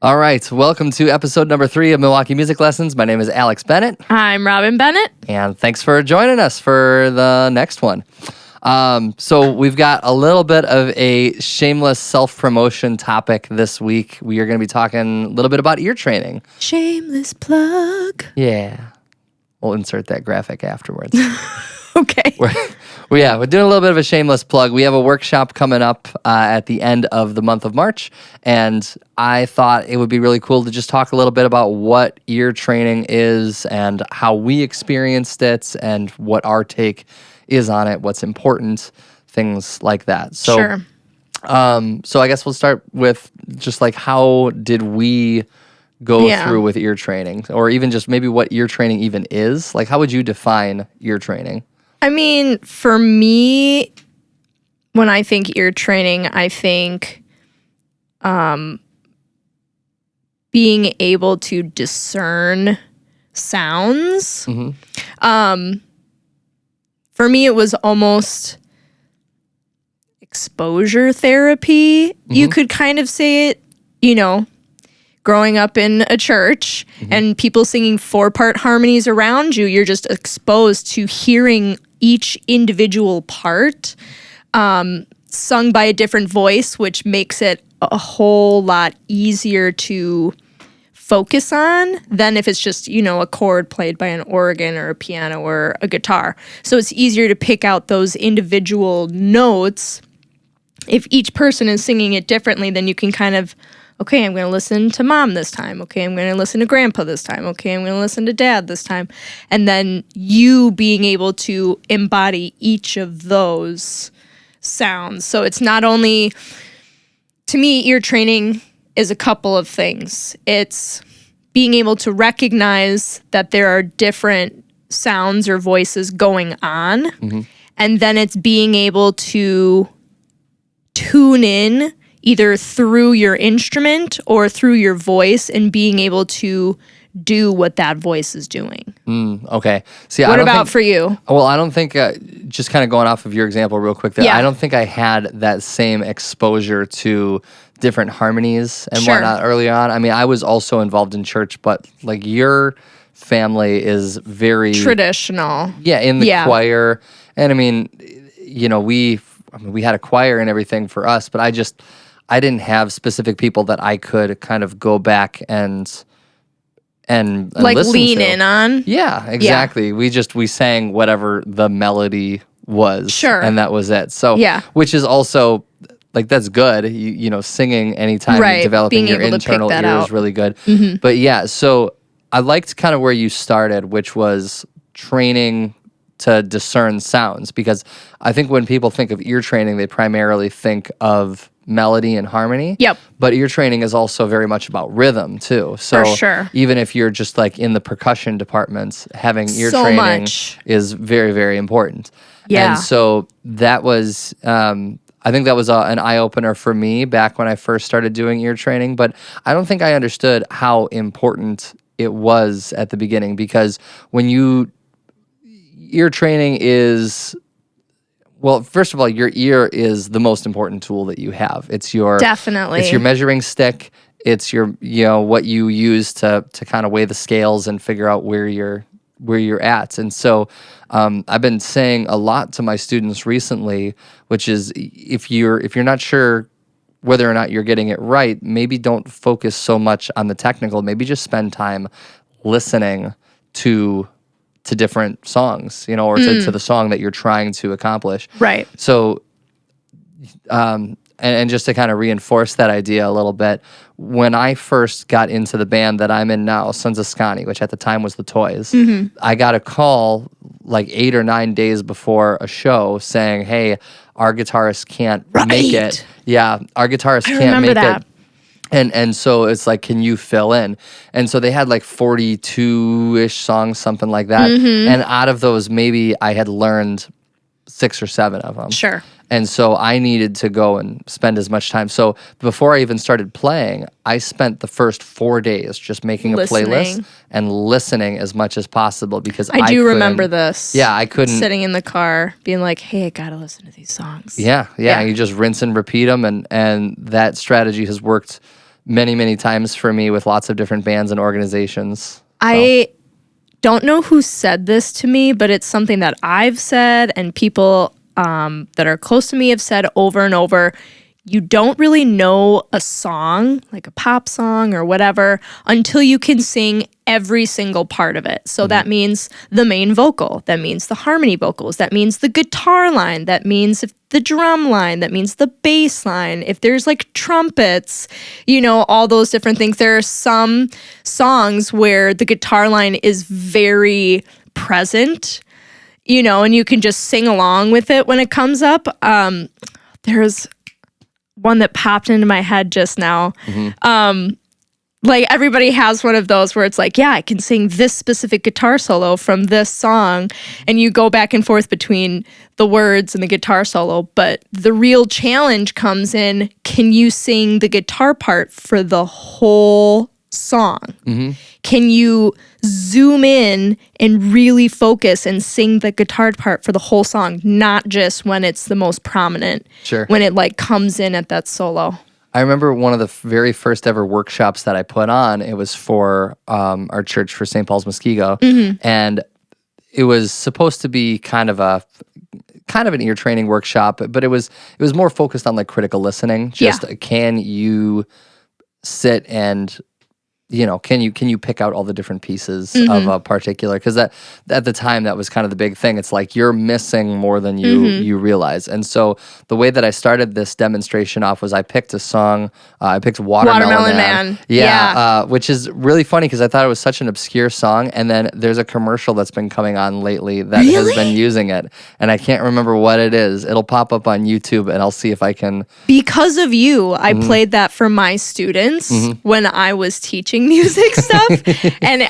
All right, welcome to episode number 3 of Milwaukee Music Lessons. My name is Alex Bennett. I'm Robin Bennett. And thanks for joining us for the next one. So we've got a little bit of a shameless self-promotion topic this week. We are going to be talking a little bit about ear training. Shameless plug. Yeah. We'll insert that graphic afterwards. Okay. We're doing a little bit of a shameless plug. We have a workshop coming up at the end of the month of March, and I thought it would be really cool to just talk a little bit about what ear training is and how we experienced it and what our take is on it, what's important, things like that. So, Sure. So I guess we'll start with just like how did we go through with ear training, or even just maybe what ear training even is? Like, how would you define ear training? I mean, for me, when I think ear training, I think being able to discern sounds. Mm-hmm. For me, it was almost exposure therapy. Mm-hmm. You could kind of say it, growing up in a church and people singing 4-part harmonies around you, you're just exposed to hearing each individual part sung by a different voice, which makes it a whole lot easier to focus on than if it's just, a chord played by an organ or a piano or a guitar. So it's easier to pick out those individual notes. If each person is singing it differently, then you can kind of, okay, I'm going to listen to mom this time. Okay, I'm going to listen to grandpa this time. Okay, I'm going to listen to dad this time. And then you being able to embody each of those sounds. So it's not only, to me, ear training is a couple of things. It's being able to recognize that there are different sounds or voices going on. Mm-hmm. And then it's being able to tune in either through your instrument or through your voice and being able to do what that voice is doing. Okay. See, what about for you? Well, I don't think, just kind of going off of your example real quick there, I don't think I had that same exposure to different harmonies and whatnot early on. I mean, I was also involved in church, but like your family is very traditional. Yeah, in the choir. And I mean, we had a choir and everything for us, but I didn't have specific people that I could kind of go back and like listen lean to. in on. Yeah, exactly. Yeah. We sang whatever the melody was. Sure. And that was it. So, which is also, like, that's good. Singing anytime you're developing your internal ear is really good. Mm-hmm. But yeah, so I liked kind of where you started, which was training to discern sounds, because I think when people think of ear training, they primarily think of melody and harmony. Yep. But ear training is also very much about rhythm too. So for sure. Even if you're just like in the percussion departments, having ear training is very, very important. Yeah. And so that was, I think that was an eye-opener for me back when I first started doing ear training, but I don't think I understood how important it was at the beginning, because ear training is, well, first of all, your ear is the most important tool that you have. It's your measuring stick. It's your, what you use to kind of weigh the scales and figure out where you're at. And so I've been saying a lot to my students recently, which is if you're not sure whether or not you're getting it right, maybe don't focus so much on the technical. Maybe just spend time listening to different songs, or to the song that you're trying to accomplish. Right. So, and just to kind of reinforce that idea a little bit, when I first got into the band that I'm in now, Sons of Scotty, which at the time was the Toys, I got a call like 8 or 9 days before a show saying, "Hey, our guitarist can't make it." Yeah, our guitarist can't make it. And so it's like, can you fill in? And so they had like 42-ish songs, something like that. Mm-hmm. And out of those, maybe I had learned 6 or 7 of them. Sure. And so I needed to go and spend as much time. So before I even started playing, I spent the first 4 days just making a playlist and listening as much as possible, because I do remember this. Yeah, I couldn't. Sitting in the car being like, hey, I got to listen to these songs. Yeah. You just rinse and repeat them. And that strategy has worked many, many times for me with lots of different bands and organizations. So. I don't know who said this to me, but it's something that I've said and people that are close to me have said over and over. You don't really know a song, like a pop song or whatever, until you can sing every single part of it. So that means the main vocal, that means the harmony vocals, that means the guitar line, that means the drum line, that means the bass line. If there's like trumpets, all those different things. There are some songs where the guitar line is very present, and you can just sing along with it when it comes up. There's one that popped into my head just now. Like everybody has one of those where it's like, yeah, I can sing this specific guitar solo from this song. And you go back and forth between the words and the guitar solo. But the real challenge comes in, can you sing the guitar part for the whole song? Can you zoom in and really focus and sing the guitar part for the whole song, not just when it's the most prominent, when it like comes in at that solo? I remember one of the very first ever workshops that I put on. It was for our church, for St. Paul's Muskego, and it was supposed to be kind of an ear training workshop, but it was more focused on like critical listening. Just can you sit and can you pick out all the different pieces of a particular? Because at the time that was kind of the big thing. It's like you're missing more than you realize. And so the way that I started this demonstration off was I picked a song. I picked Watermelon Man. Yeah. Which is really funny because I thought it was such an obscure song. And then there's a commercial that's been coming on lately that has been using it, and I can't remember what it is. It'll pop up on YouTube, and I'll see if I can. Because of you, I played that for my students when I was teaching music stuff, and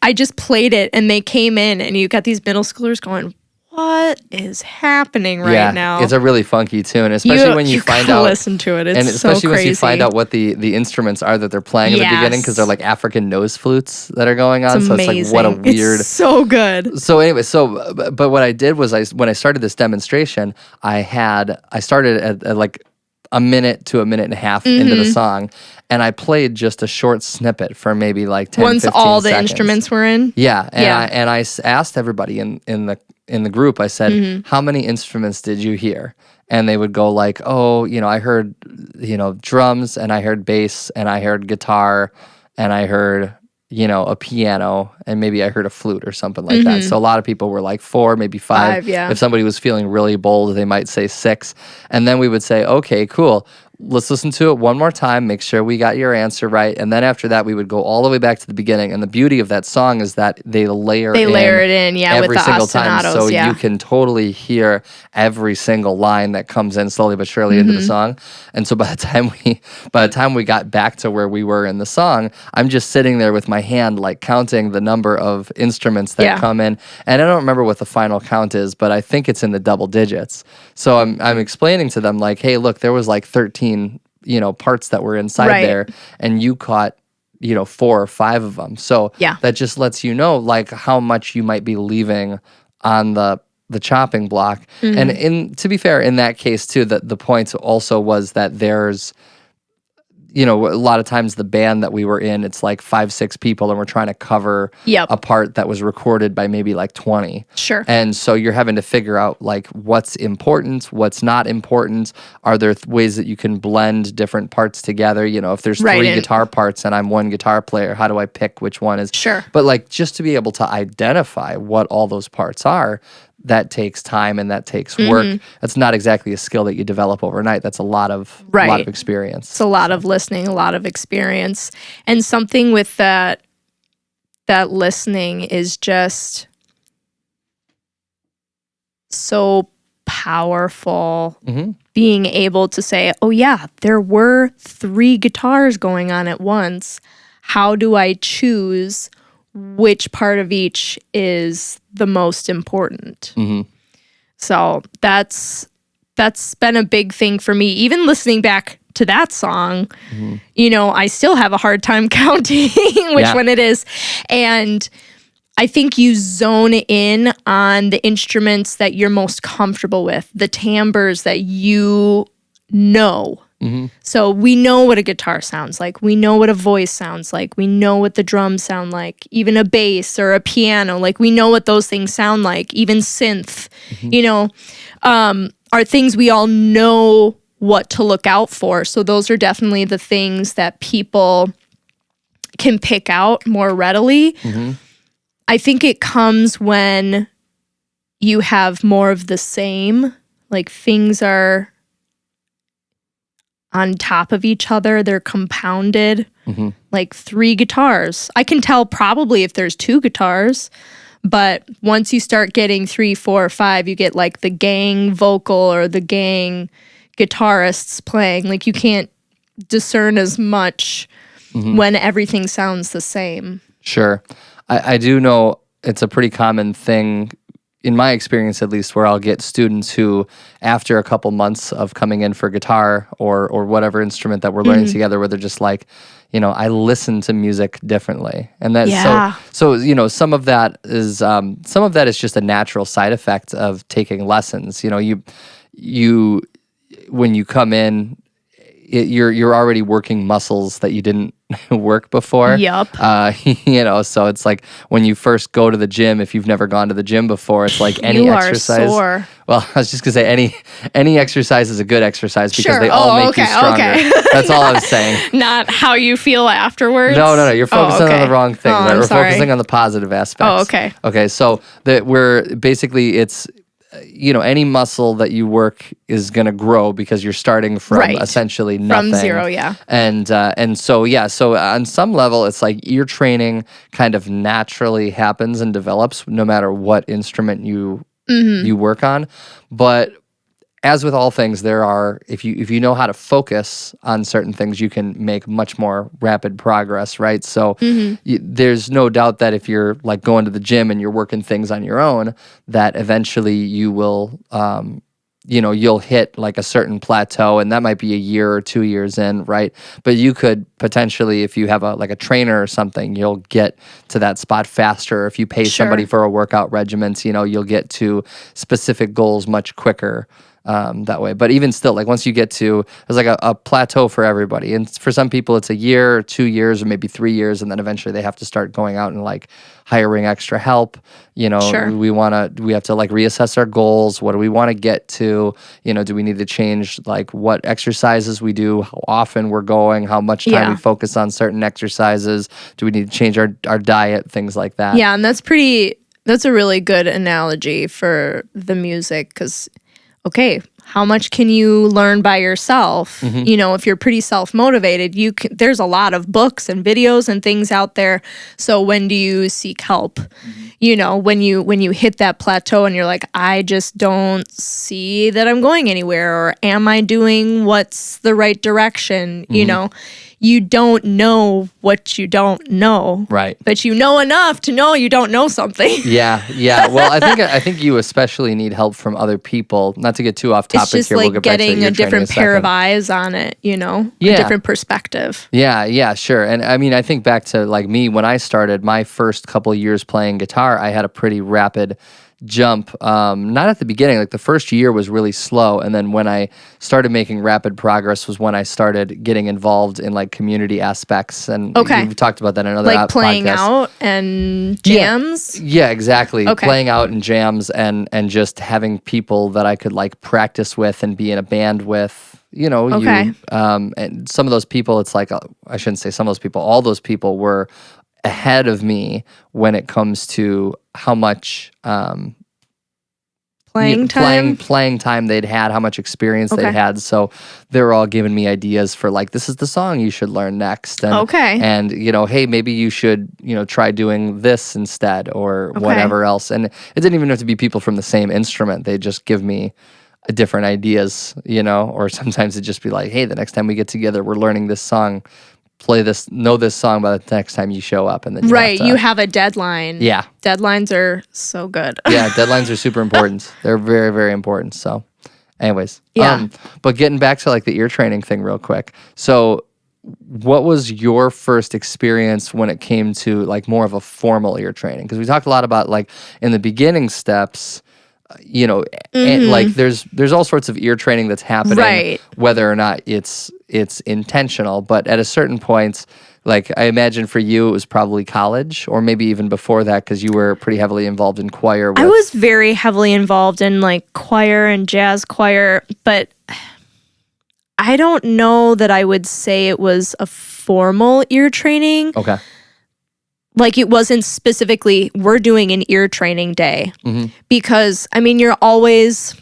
I just played it, and they came in, and you got these middle schoolers going, what is happening right now? It's a really funky tune, especially when you find out. Listen to it, it's and especially so crazy. Once you find out what the instruments are that they're playing at the beginning, because they're like African nose flutes that are going on. It's amazing. It's like what a weird. It's so good. So anyway, but what I did was when I started this demonstration, I started at like a minute to a minute and a half into the song, and I played just a short snippet for maybe like 10, once 15 all the seconds. Instruments were in. I asked everybody in the group. I said, how many instruments did you hear? And they would go like, I heard drums, and I heard bass, and I heard guitar, and I heard a piano, and maybe I heard a flute or something like that. So a lot of people were like 4, maybe 5. If somebody was feeling really bold, they might say 6. And then we would say, okay, cool. Let's listen to it one more time, make sure we got your answer right. And then after that, we would go all the way back to the beginning. And the beauty of that song is that they layer it in every with the single time. So you can totally hear every single line that comes in slowly but surely into the song. And so by the time we got back to where we were in the song, I'm just sitting there with my hand like counting the number of instruments that come in. And I don't remember what the final count is, but I think it's in the double digits. So I'm explaining to them like, hey, look, there was like 13 parts that were inside there, and you caught 4 or 5 of them. So that just lets you know like how much you might be leaving on the chopping block. And to be fair, in that case too, the point also was that there's a lot of times the band that we were in, it's like 5-6 people, and we're trying to cover a part that was recorded by maybe like 20. Sure. And so you're having to figure out like what's important, what's not important. Are there ways that you can blend different parts together? If there's 3 guitar parts and I'm one guitar player, how do I pick which one is? Sure. But like just to be able to identify what all those parts are, that takes time and that takes work. That's not exactly a skill that you develop overnight. That's a lot of experience. It's a lot of listening, a lot of experience. And something with that listening is just so powerful. Being able to say, oh yeah, there were 3 guitars going on at once. How do I choose which part of each is the most important? So that's been a big thing for me. Even listening back to that song, I still have a hard time counting which one it is. And I think you zone in on the instruments that you're most comfortable with, the timbres that you know So we know what a guitar sounds like. We know what a voice sounds like. We know what the drums sound like. Even a bass or a piano, like we know what those things sound like. Even synth, are things we all know what to look out for. So those are definitely the things that people can pick out more readily. I think it comes when you have more of the same, like things are on top of each other. They're compounded, like 3 guitars. I can tell probably if there's 2 guitars, but once you start getting 3, 4, 5, you get like the gang vocal or the gang guitarists playing. Like you can't discern as much when everything sounds the same. Sure. I do know it's a pretty common thing, in my experience at least, where I'll get students who, after a couple months of coming in for guitar or whatever instrument that we're learning together, where they're just like, I listen to music differently. And that's so some of that is just a natural side effect of taking lessons. You when you come in, you're already working muscles that you didn't work before. Yep. So it's like when you first go to the gym, if you've never gone to the gym before, it's like any exercise. You are sore. Well, I was just gonna say any exercise is a good exercise because they all make you stronger. Okay. That's all I was saying. Not how you feel afterwards. No. You're focusing on the wrong thing. Right? We're focusing on the positive aspects. Oh, okay. Okay. So it's any muscle that you work is going to grow because you're starting from essentially nothing. From zero, yeah. And so on some level, it's like ear training kind of naturally happens and develops no matter what instrument you work on. But as with all things, there are, if you know how to focus on certain things, you can make much more rapid progress, right? So there's no doubt that if you're like going to the gym and you're working things on your own, that eventually you will, you'll hit like a certain plateau, and that might be a year or 2 years in, right? But you could potentially, if you have a trainer or something, you'll get to that spot faster. If you pay somebody for a workout regimen, you'll get to specific goals much quicker. That way. But even still, like once you get to, there's like a plateau for everybody. And for some people, it's a year or 2 years or maybe 3 years. And then eventually they have to start going out and like hiring extra help. We have to like reassess our goals. What do we want to get to? Do we need to change like what exercises we do, how often we're going, how much time we focus on certain exercises? Do we need to change our diet, things like that? Yeah. And that's a really good analogy for the music because okay, how much can you learn by yourself? If you're pretty self-motivated, there's a lot of books and videos and things out there. So when do you seek help? When you hit that plateau and you're like, I just don't see that I'm going anywhere, or am I doing what's the right direction? You don't know what you don't know. Right. But you know enough to know you don't know something. Yeah. Well, I think you especially need help from other people. Not to get too off topic here. It's just like we'll get getting a different pair of eyes on it, a different perspective. Yeah, sure. And I mean, I think back to like me, when I started my first couple of years playing guitar, I had a pretty rapid jump. Not at the beginning, like the first year was really slow, and then when I started making rapid progress was when I started getting involved in like community aspects, and we've talked about that in another like playing podcasts. Out and jams. Yeah, exactly. Playing out and jams and just having people that I could like practice with and be in a band with. And some of those people, it's like, I shouldn't say some of those people, all those people were ahead of me when it comes to how much playing time they'd had, how much experience they'd had. So they were all giving me ideas for like, this is the song you should learn next. And, and hey, maybe you should, try doing this instead or whatever else. And it didn't even have to be people from the same instrument. They just give me different ideas, or sometimes it'd just be like, hey, the next time we get together, we're learning this song. Know this song by the next time you show up, and then you have a deadline. Yeah, deadlines are so good. Yeah, deadlines are super important. They're very, very important. So, anyways, but getting back to like the ear training thing, real quick. So, what was your first experience when it came to like more of a formal ear training? Because we talked a lot about like in the beginning steps. and like there's all sorts of ear training that's happening, whether or not it's intentional. But at a certain point, like I imagine for you, it was probably college or maybe even before that, because you were pretty heavily involved in choir. I was very heavily involved in like choir and jazz choir, but I don't know that I would say it was a formal ear training. Okay. Like it wasn't specifically, we're doing an ear training day. Because, I mean, you're always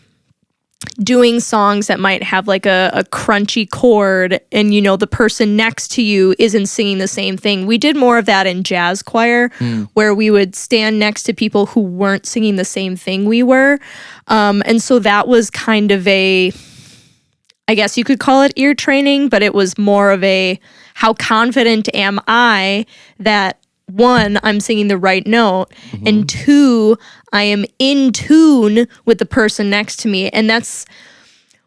doing songs that might have like a crunchy chord and, the person next to you isn't singing the same thing. We did more of that in jazz choir where we would stand next to people who weren't singing the same thing we were. And so that was kind of I guess you could call it ear training, but it was more of how confident am I that, one, I'm singing the right note, and two, I am in tune with the person next to me. And that's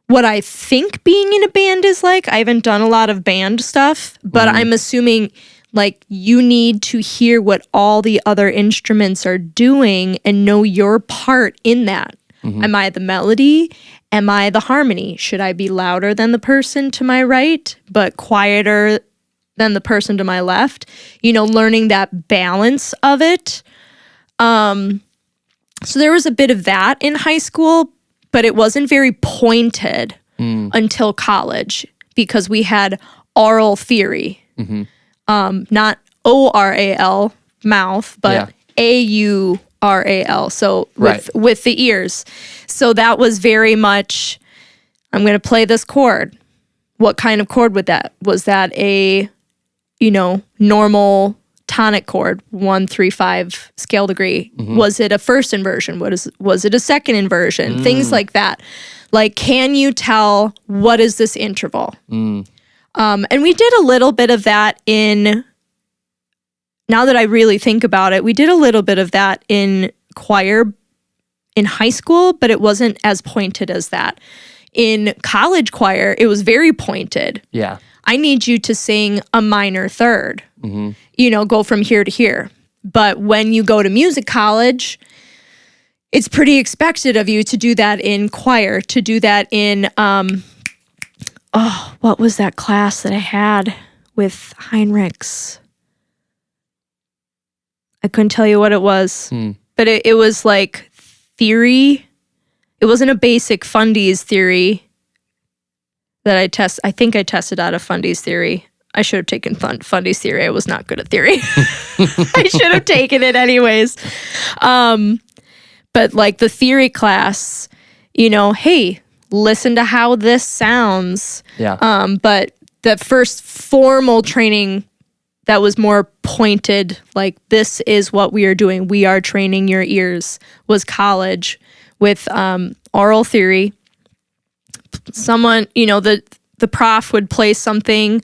what I think being in a band is like. I haven't done a lot of band stuff, but I'm assuming like you need to hear what all the other instruments are doing and know your part in that. Am I the melody? Am I the harmony? Should I be louder than the person to my right, but quieter than the person to my left? Learning that balance of it. So there was a bit of that in high school, but it wasn't very pointed until college because we had oral theory. Not O-R-A-L, mouth, but A-U-R-A-L, so with the ears. So that was very much, I'm going to play this chord. What kind of chord was that a, normal tonic chord, 1, 3, 5 scale degree? Was it a first inversion? Was it a second inversion? Things like that. Like, can you tell what is this interval? And we did a little bit of that now that I really think about it, we did a little bit of that in choir in high school, but it wasn't as pointed as that. In college choir, it was very pointed. Yeah. I need you to sing a minor third, go from here to here. But when you go to music college, it's pretty expected of you to do that in choir, to do that in, what was that class that I had with Heinrichs? I couldn't tell you what it was, but it was like theory. It wasn't a basic fundies theory that I think I tested out of fundies theory. I should have taken fundies theory. I was not good at theory. I should have taken it anyways. But like the theory class, hey, listen to how this sounds. Yeah. But the first formal training that was more pointed, like this is what we are doing. We are training your ears, was college with oral theory. Someone, the prof would play something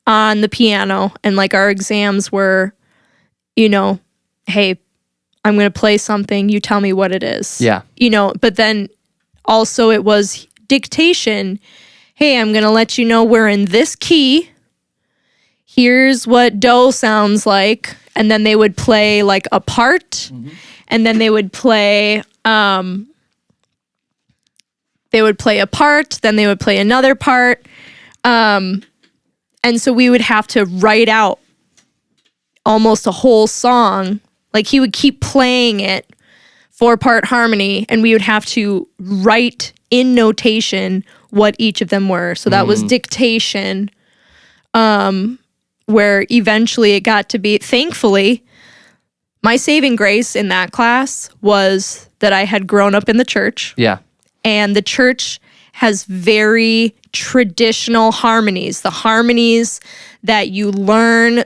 on the piano and like our exams were, hey, I'm going to play something. You tell me what it is. Yeah. But then also it was dictation. Hey, I'm going to let you know we're in this key. Here's what do sounds like. And then they would play like a part. And then they would play a part. Then they would play another part. And so we would have to write out almost a whole song. Like he would keep playing it, 4-part harmony, and we would have to write in notation what each of them were. So that was dictation. Where eventually it got to be, thankfully, my saving grace in that class was that I had grown up in the church. Yeah. And the church has very traditional harmonies, the harmonies that you learn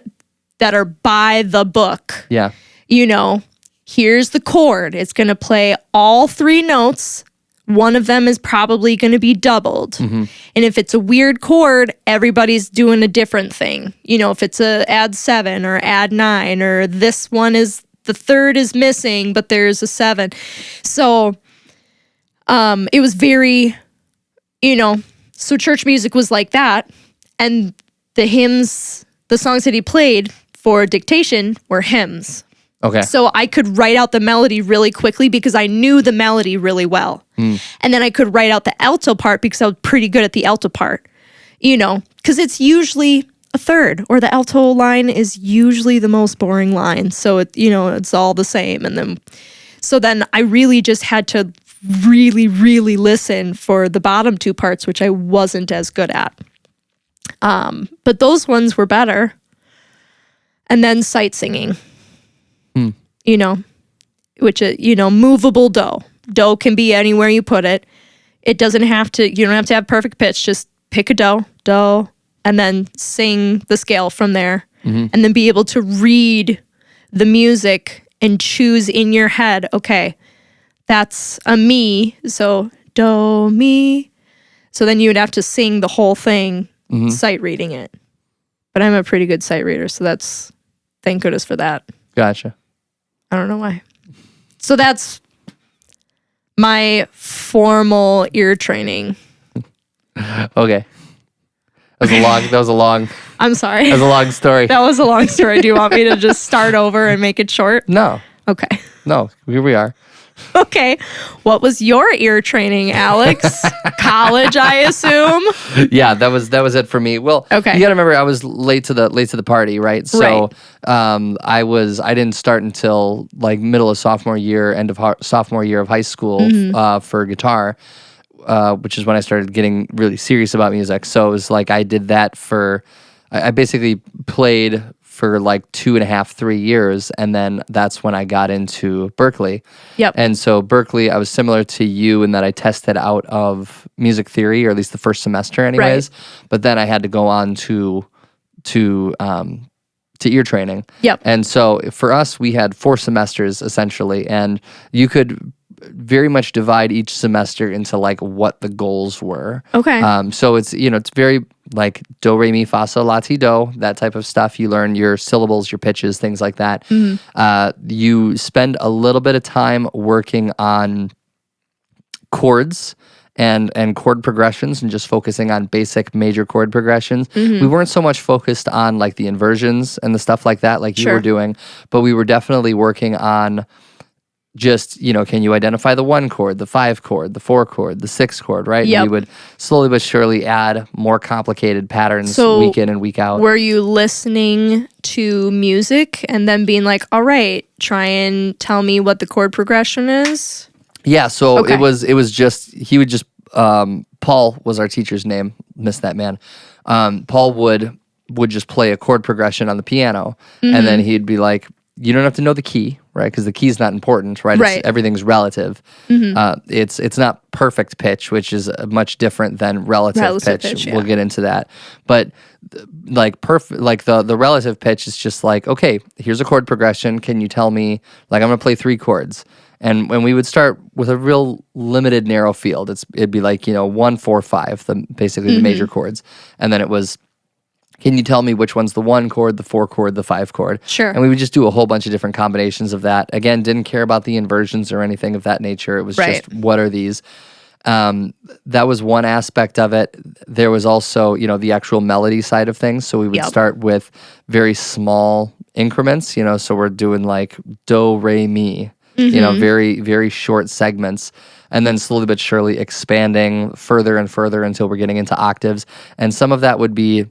that are by the book. Yeah. Here's the chord. It's going to play all 3 notes. One of them is probably going to be doubled. And if it's a weird chord, everybody's doing a different thing. If it's a add 7 or add 9, or this one is, the third is missing, but there's a 7. So it was very, so church music was like that. And the hymns, the songs that he played for dictation were hymns. Okay. So I could write out the melody really quickly because I knew the melody really well. And then I could write out the alto part because I was pretty good at the alto part, because it's usually a third, or the alto line is usually the most boring line. So it's all the same. And then I really just had to really, really listen for the bottom two parts, which I wasn't as good at. But those ones were better. And then sight singing, which movable do. Do can be anywhere you put it. It doesn't have to, you don't have to have perfect pitch. Just pick a do, and then sing the scale from there. And then be able to read the music and choose in your head, okay, that's a mi, so do, mi. So then you would have to sing the whole thing, sight reading it. But I'm a pretty good sight reader, so thank goodness for that. Gotcha. I don't know why. So that's my formal ear training. Okay. That was a long I'm sorry. That was a long story. That was a long story. Do you want me to just start over and make it short? No. Okay. No, here we are. Okay. What was your ear training, Alex? College, I assume? Yeah, that was it for me. Well, okay. You got to remember I was late to the party, right? So, I didn't start until like middle of sophomore year, end of sophomore year of high school for guitar, which is when I started getting really serious about music. So it was like I did that I basically played for like 2.5, 3 years. And then that's when I got into Berklee. Yep. And so Berklee, I was similar to you in that I tested out of music theory, or at least the first semester anyways. Right. But then I had to go on to ear training. Yep. And so for us, we had 4 semesters essentially, and you could very much divide each semester into like what the goals were. Okay. So it's it's very like do, re, mi, fa, sol, la, ti, do, that type of stuff. You learn your syllables, your pitches, things like that. You spend a little bit of time working on chords and chord progressions and just focusing on basic major chord progressions. We weren't so much focused on like the inversions and the stuff like that like you were doing, but we were definitely working on just, can you identify the 1 chord, the 5 chord, the 4 chord, the 6 chord, right? Yep. And we would slowly but surely add more complicated patterns week in and week out. Were you listening to music and then being like, all right, try and tell me what the chord progression is? Yeah, so it was just, he would just, Paul was our teacher's name, missed that man. Paul would just play a chord progression on the piano, and then he'd be like, you don't have to know the key, right? Because the key's not important, right? Everything's relative. It's not perfect pitch, which is much different than relative pitch. We'll get into that. But like the relative pitch is just like, okay, here's a chord progression. Can you tell me, like, I'm gonna play 3 chords. And when we would start with a real limited narrow field, it'd be like 1, 4, 5, basically the major chords, and then it was, can you tell me which one's the 1 chord, the 4 chord, the 5 chord? Sure. And we would just do a whole bunch of different combinations of that. Again, didn't care about the inversions or anything of that nature. It was just, what are these? That was one aspect of it. There was also, the actual melody side of things. So we would start with very small increments, so we're doing like do, re, mi, very, very short segments. And then slowly but surely expanding further and further until we're getting into octaves. And some of that would be,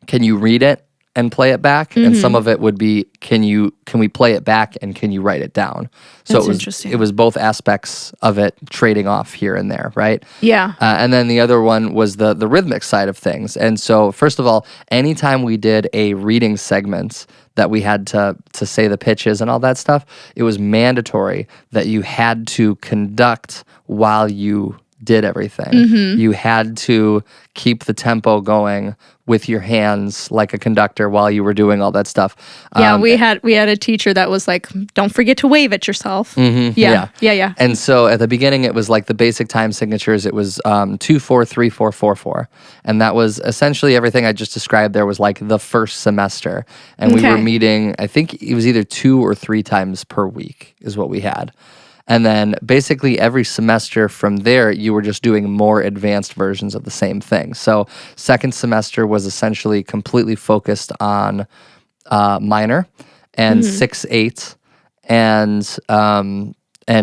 can you read it and play it back? And some of it would be, can we play it back and can you write it down? So it was both aspects of it trading off here and there, right? Yeah. And then the other one was the rhythmic side of things. And so first of all, anytime we did a reading segment that we had to say the pitches and all that stuff, it was mandatory that you had to conduct while you did everything. You had to keep the tempo going with your hands like a conductor while you were doing all that stuff. Yeah, we had a teacher that was like, don't forget to wave at yourself. Yeah. And so at the beginning, it was like the basic time signatures. It was 2, 4, 3, 4, 4, 4. And that was essentially everything I just described there was like the first semester. And we were meeting, I think it was either 2 or 3 times per week is what we had. And then basically every semester from there, you were just doing more advanced versions of the same thing. So second semester was essentially completely focused on minor and 6/8 and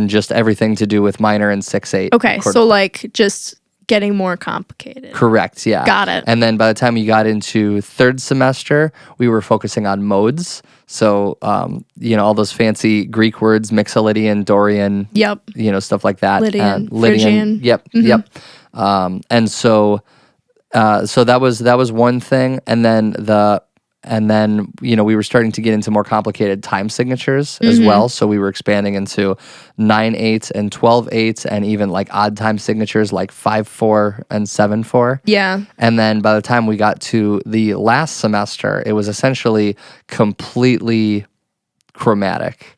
just everything to do with minor and 6/8. Okay, so like just getting more complicated. Correct, yeah. Got it. And then by the time we got into third semester, we were focusing on modes. So, all those fancy Greek words, Mixolydian, Dorian, yep, stuff like that. Lydian, Phrygian. Yep, yep. And so that was one thing. And then we were starting to get into more complicated time signatures as well. So we were expanding into 9/8 and 12/8 and even like odd time signatures like 5/4 and 7/4. Yeah. And then by the time we got to the last semester, it was essentially completely chromatic.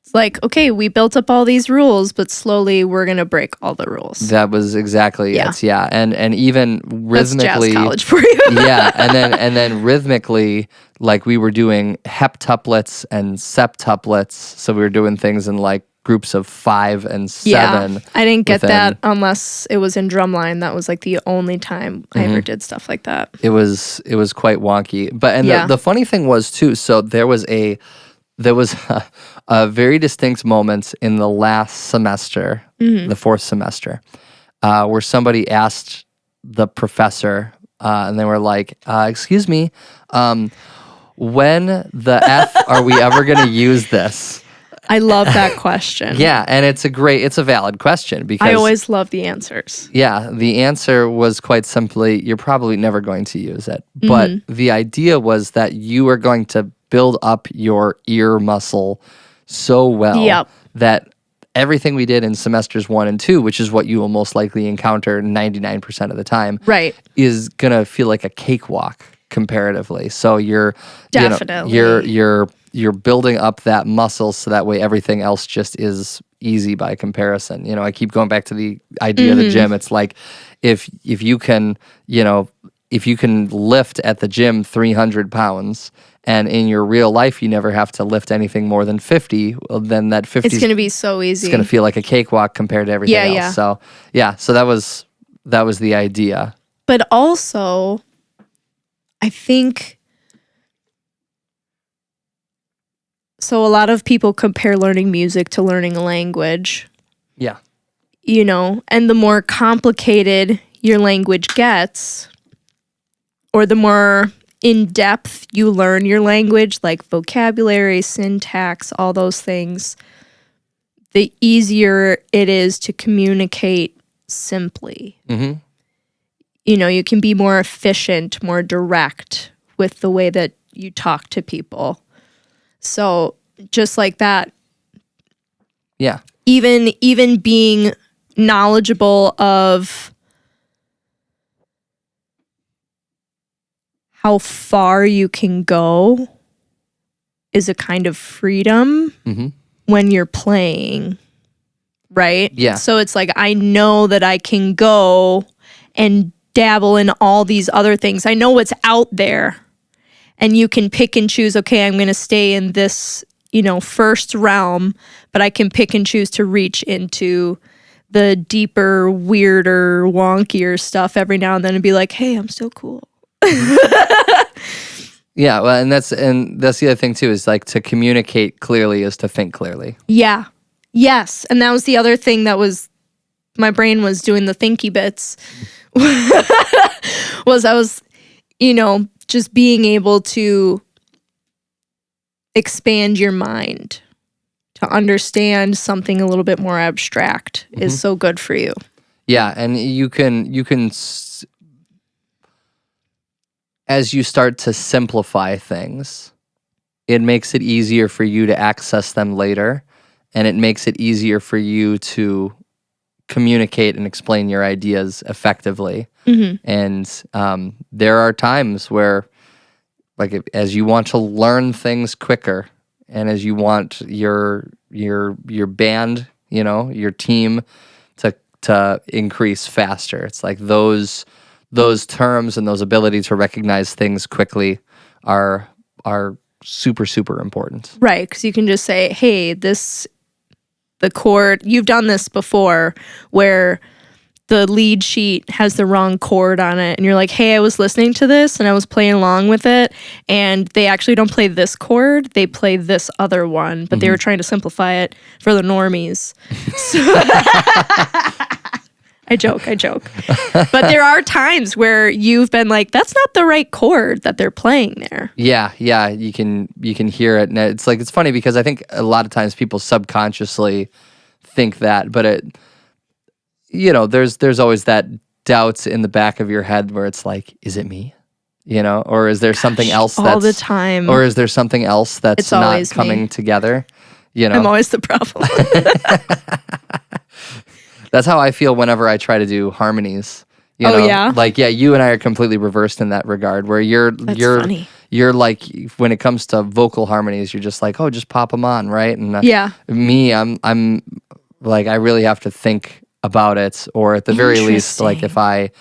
It's like, okay, we built up all these rules, but slowly we're going to break all the rules. That was exactly it. Yeah. And even rhythmically. That's jazz college for you. Yeah. And then rhythmically, like we were doing heptuplets and septuplets. So we were doing things in like groups of 5 and 7. Yeah. I didn't get that unless it was in drumline. That was like the only time I ever did stuff like that. It was quite wonky. But the funny thing was too, so there was a very distinct moment in the last semester, the fourth semester, where somebody asked the professor, and they were like, excuse me, when the F are we ever going to use this? I love that question. Yeah, and it's a valid question because I always love the answers. Yeah, the answer was quite simply, you're probably never going to use it. But the idea was that you are going to build up your ear muscle so well that everything we did in semesters 1 and 2, which is what you will most likely encounter 99% of the time, right, is gonna feel like a cakewalk comparatively. So you're definitely you're building up that muscle so that way everything else just is easy by comparison. I keep going back to the idea of the gym. It's like if you can lift at the gym 300 pounds and in your real life you never have to lift anything more than 50, well, then that 50 it's going to be so easy. It's going to feel like a cakewalk compared to everything else. Yeah. So that was the idea. But also, I think, so a lot of people compare learning music to learning a language. Yeah. And the more complicated your language gets, or the more in-depth you learn your language, like vocabulary, syntax, all those things, the easier it is to communicate simply. Mm-hmm. You can be more efficient, more direct with the way that you talk to people. So just like that. Yeah. Even being knowledgeable of how far you can go is a kind of freedom when you're playing, right? Yeah. So it's like, I know that I can go and dabble in all these other things. I know what's out there. And you can pick and choose, okay, I'm going to stay in this, first realm, but I can pick and choose to reach into the deeper, weirder, wonkier stuff every now and then and be like, hey, I'm still cool. Yeah, well, and that's the other thing too, is like to communicate clearly is to think clearly. Yeah. Yes. And that was the other thing that was, my brain was doing the thinky bits. Was I was, just being able to expand your mind to understand something a little bit more abstract is so good for you. Yeah, and you can as you start to simplify things, it makes it easier for you to access them later, and it makes it easier for you to communicate and explain your ideas effectively. And there are times where, like, as you want to learn things quicker, and as you want your band, your team to increase faster, it's like those terms and those ability to recognize things quickly are super, super important. Right, because you can just say, hey, the chord, you've done this before, where the lead sheet has the wrong chord on it, and you're like, hey, I was listening to this and I was playing along with it, and they actually don't play this chord, they play this other one, but they were trying to simplify it for the normies. So I joke. But there are times where you've been like, that's not the right chord that they're playing there. Yeah, you can hear it, and it's like, it's funny because I think a lot of times people subconsciously think that, but it, you know, there's always that doubts in the back of your head where it's like, is it me? You know, or is there something else that's all the time, or is there something else that's not coming together? You know, I'm always the problem. That's how I feel whenever I try to do harmonies. You know? Yeah? Like, yeah, you and I are completely reversed in that regard, where you're funny. You're like, when it comes to vocal harmonies, you're just like, oh, just pop them on, right? And me, I'm like, I really have to think about it, or at the very least, like if I,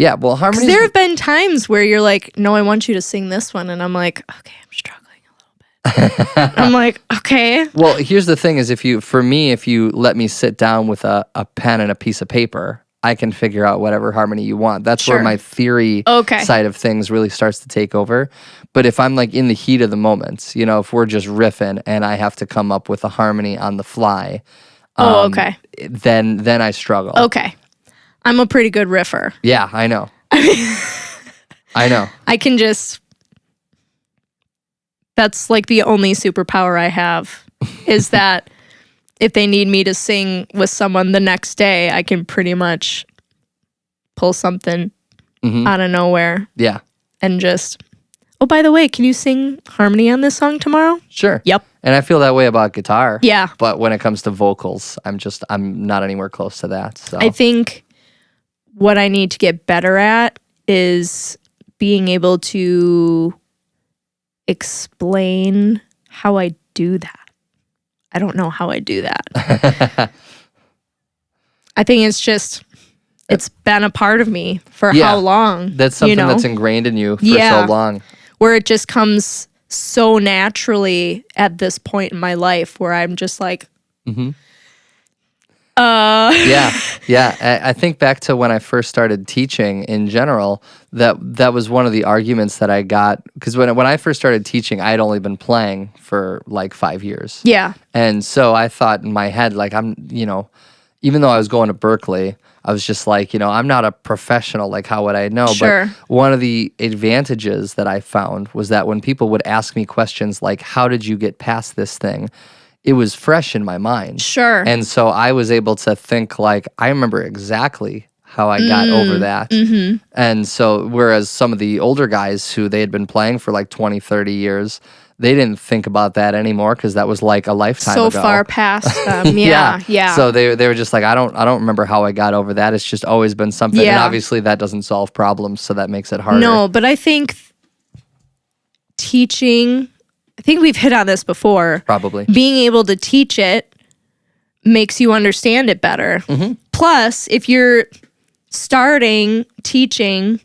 harmonies. There have been times where you're like, no, I want you to sing this one, and I'm like, okay, I'm struggling a little bit. I'm like, okay. Well, here's the thing: is if you let me sit down with a pen and a piece of paper, I can figure out whatever harmony you want. That's where my theory side of things really starts to take over. But if I'm like in the heat of the moment, you know, if we're just riffing and I have to come up with a harmony on the fly, then I struggle. Okay. I'm a pretty good riffer. Yeah, I know. I know. I can just, that's like the only superpower I have, is that if they need me to sing with someone the next day, I can pretty much pull something out of nowhere. Yeah. And just, oh, by the way, can you sing harmony on this song tomorrow? Sure. Yep. And I feel that way about guitar. Yeah. But when it comes to vocals, I'm not anywhere close to that. So I think what I need to get better at is being able to explain how I do that. I don't know how I do that. I think it's been a part of me for how long? That's something that's ingrained in you for so long. Where it just comes so naturally at this point in my life where I'm just like, I think back to when I first started teaching in general, that was one of the arguments that I got, because when I first started teaching, I had only been playing for like 5 years. Yeah. And so I thought in my head, like, I'm, you know, even though I was going to Berkeley, I was just like, you know, I'm not a professional, like how would I know? Sure. But one of the advantages that I found was that when people would ask me questions like, how did you get past this thing? It was fresh in my mind. Sure. And so I was able to think like, I remember exactly how I got over that. Mm-hmm. And so whereas some of the older guys who they had been playing for like 20, 30 years, they didn't think about that anymore because that was like a lifetime ago. So far past them. Yeah. So they were just like, I don't remember how I got over that. It's just always been something. And obviously that doesn't solve problems, so that makes it harder. No, but I think teaching, I think we've hit on this before. Probably. Being able to teach it makes you understand it better. Mm-hmm. Plus, if you're starting teaching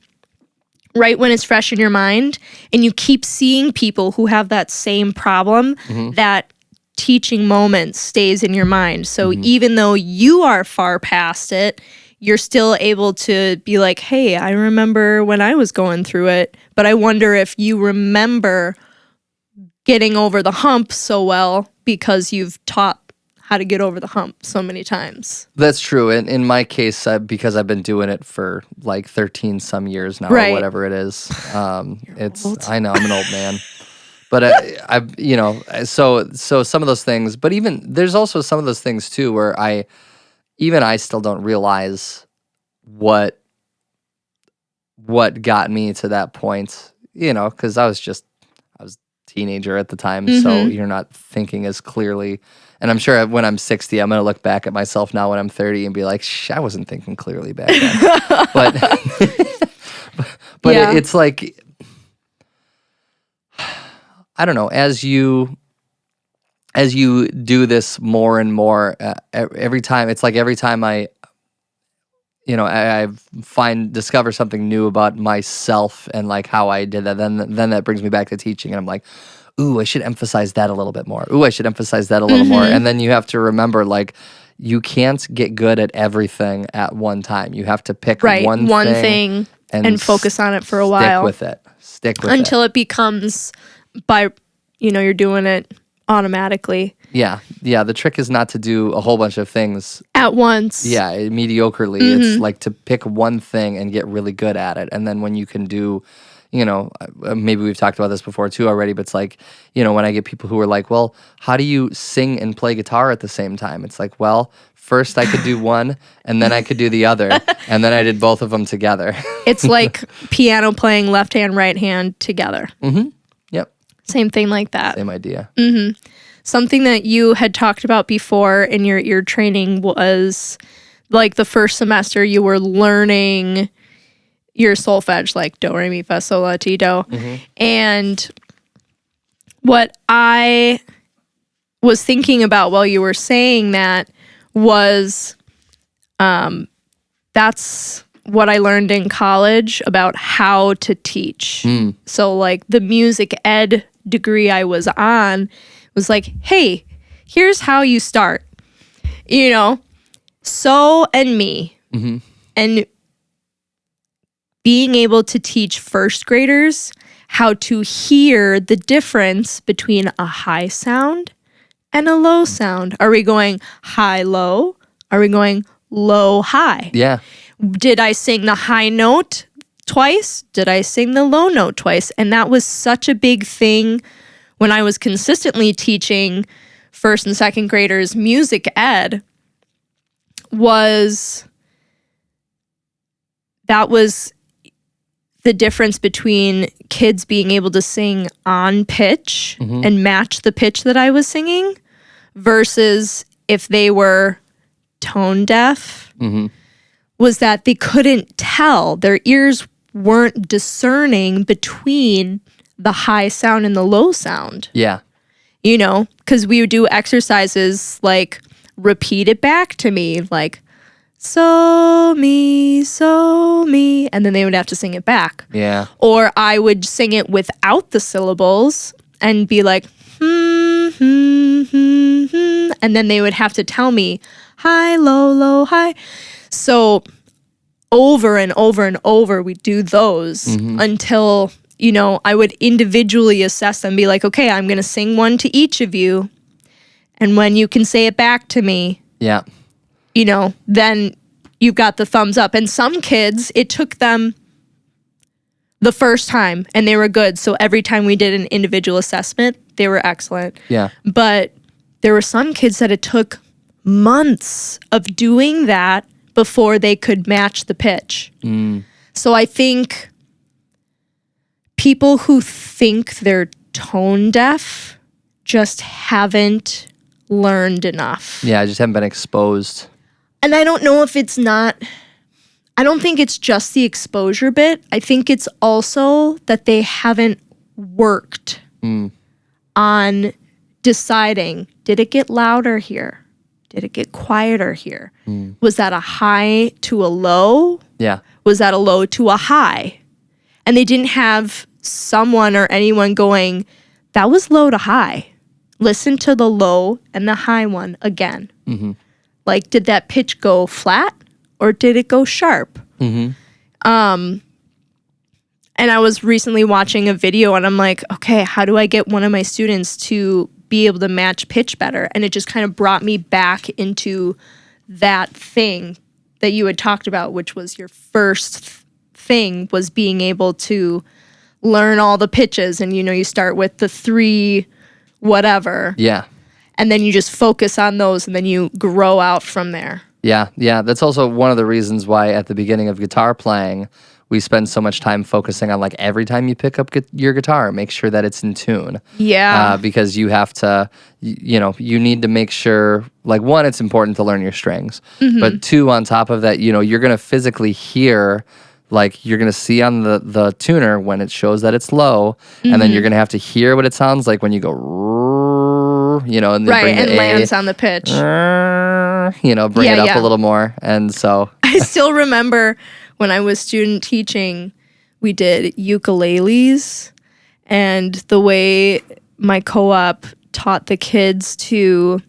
right when it's fresh in your mind and you keep seeing people who have that same problem, that teaching moment stays in your mind. So even though you are far past it, you're still able to be like, hey, I remember when I was going through it, but I wonder if you remember getting over the hump so well because you've taught how to get over the hump so many times. That's true. And in my case, because I've been doing it for like 13 some years now, or whatever it is. I know I'm an old man, but I've, you know, so some of those things, but even there's also some of those things too, where I still don't realize what got me to that point, you know, cause I was a teenager at the time. So you're not thinking as clearly. And I'm sure when I'm 60, I'm going to look back at myself now when I'm 30 and be like, I wasn't thinking clearly back then. but it's like, I don't know, as you do this more and more, every time I discover something new about myself and like how I did that, then that brings me back to teaching. And I'm like, ooh, I should emphasize that a little bit more. Ooh, I should emphasize that a little more. And then you have to remember, like, you can't get good at everything at one time. You have to pick one thing and focus on it for a while. Stick with it. Until it becomes you're doing it automatically. Yeah. The trick is not to do a whole bunch of things at once. Yeah, mediocrely. It's like to pick one thing and get really good at it. And then when you can do, maybe we've talked about this before too already, but it's like, when I get people who are like, well, how do you sing and play guitar at the same time? It's like, well, first I could do one and then I could do the other. And then I did both of them together. It's like piano playing left hand, right hand together. Mm-hmm. Yep. Same thing like that. Same idea. Mm-hmm. Something that you had talked about before in your ear training was like the first semester you were learning your solfege, like do, re, mi, fa, sol, la, ti, do. Mm-hmm. And what I was thinking about while you were saying that was that's what I learned in college about how to teach. Mm. So like the music ed degree I was on was like, hey, here's how you start. So and me. Mm-hmm. And being able to teach first graders how to hear the difference between a high sound and a low sound. Are we going high-low? Are we going low-high? Yeah. Did I sing the high note twice? Did I sing the low note twice? And that was such a big thing when I was consistently teaching first and second graders music ed. That was the difference between kids being able to sing on pitch and match the pitch that I was singing versus if they were tone deaf, was that they couldn't tell. Their ears weren't discerning between the high sound and the low sound. Yeah. Because we would do exercises like repeat it back to me, like so me, and then they would have to sing it back. Yeah. Or I would sing it without the syllables and be like, and then they would have to tell me high, low, high. So over and over and over, we do those until, I would individually assess them, be like, okay, I'm going to sing one to each of you. And when you can say it back to me, yeah, then you've got the thumbs up. And some kids, it took them the first time and they were good. So every time we did an individual assessment, they were excellent. Yeah. But there were some kids that it took months of doing that before they could match the pitch. So I think people who think they're tone deaf just haven't learned enough. Yeah, I just haven't been exposed. And I don't know if I don't think it's just the exposure bit. I think it's also that they haven't worked on deciding, did it get louder here? Did it get quieter here? Was that a high to a low? Yeah. Was that a low to a high? And they didn't have someone or anyone going, that was low to high. Listen to the low and the high one again. Like, did that pitch go flat or did it go sharp? And I was recently watching a video and I'm like, okay, how do I get one of my students to be able to match pitch better? And it just kind of brought me back into that thing that you had talked about, which was your first thing was being able to learn all the pitches. And, you start with the 3 whatever. Yeah. And then you just focus on those and then you grow out from there. Yeah. That's also one of the reasons why at the beginning of guitar playing, we spend so much time focusing on like every time you pick up your guitar, make sure that it's in tune. Yeah. Because you have to, you need to make sure, like, one, it's important to learn your strings. But 2, on top of that, you're going to physically hear, like, you're going to see on the tuner when it shows that it's low, and then you're going to have to hear what it sounds like when you go, and then right, bring and the lands on the pitch. Bring it up a little more. And so I still remember when I was student teaching, we did ukuleles, and the way my co-op taught the kids to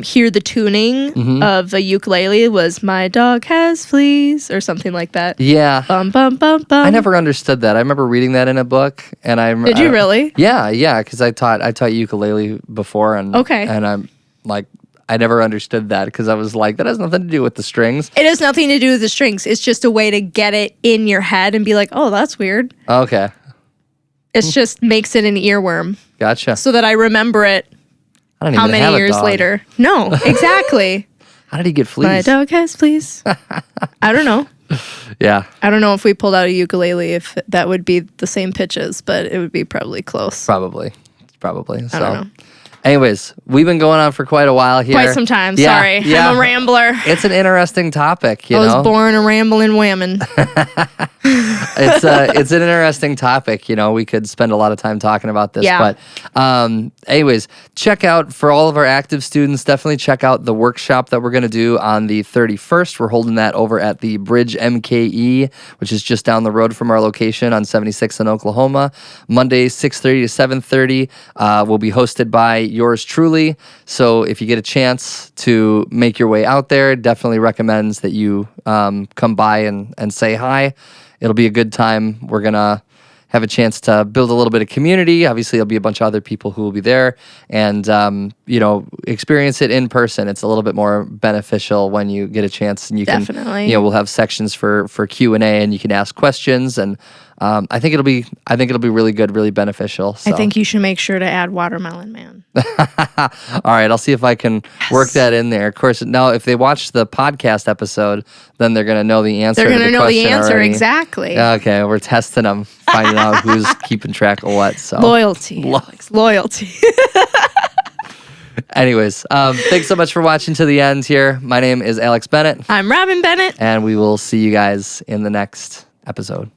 hear the tuning of a ukulele was "My dog has fleas" or something like that. Yeah. Bum bum bum bum. I never understood that. I remember reading that in a book, and Did you really? Yeah, because I taught ukulele before, and I'm like, I never understood that because I was like, that has nothing to do with the strings. It has nothing to do with the strings. It's just a way to get it in your head and be like, oh, that's weird. Okay. It just makes it an earworm. Gotcha. So that I remember it. I don't even how many have a years dog. later? No, exactly. How did he get fleas? My dog has fleas. I don't know. Yeah. I don't know if we pulled out a ukulele if that would be the same pitches, but it would be probably close. Probably. So. I don't know. Anyways, we've been going on for quite a while here. Quite some time. Sorry. I'm a rambler. It's an interesting topic, you know. I was born a rambling whammon. It's an interesting topic, you know. We could spend a lot of time talking about this. Yeah. But anyways, check out, for all of our active students, definitely check out the workshop that we're going to do on the 31st. We're holding that over at the Bridge MKE, which is just down the road from our location on 76th in Oklahoma. Monday, 6:30 to 7:30. Will be hosted by yours truly. So if you get a chance to make your way out there, definitely recommends that you come by and say hi. It'll be a good time. We're going to have a chance to build a little bit of community. Obviously, there'll be a bunch of other people who will be there and, experience it in person. It's a little bit more beneficial when you get a chance, and you Definitely. can, we'll have sections for Q&A, and you can ask questions, and I think it'll be really good, really beneficial. So. I think you should make sure to add Watermelon Man. All right, I'll see if I can work that in there. Of course, now if they watch the podcast episode, then they're going to know the answer. They're going to know the answer already. Exactly. Okay, we're testing them, finding out who's keeping track of what. So loyalty. Loyalty. Anyways, thanks so much for watching to the end here. My name is Alex Bennett. I'm Robin Bennett. And we will see you guys in the next episode.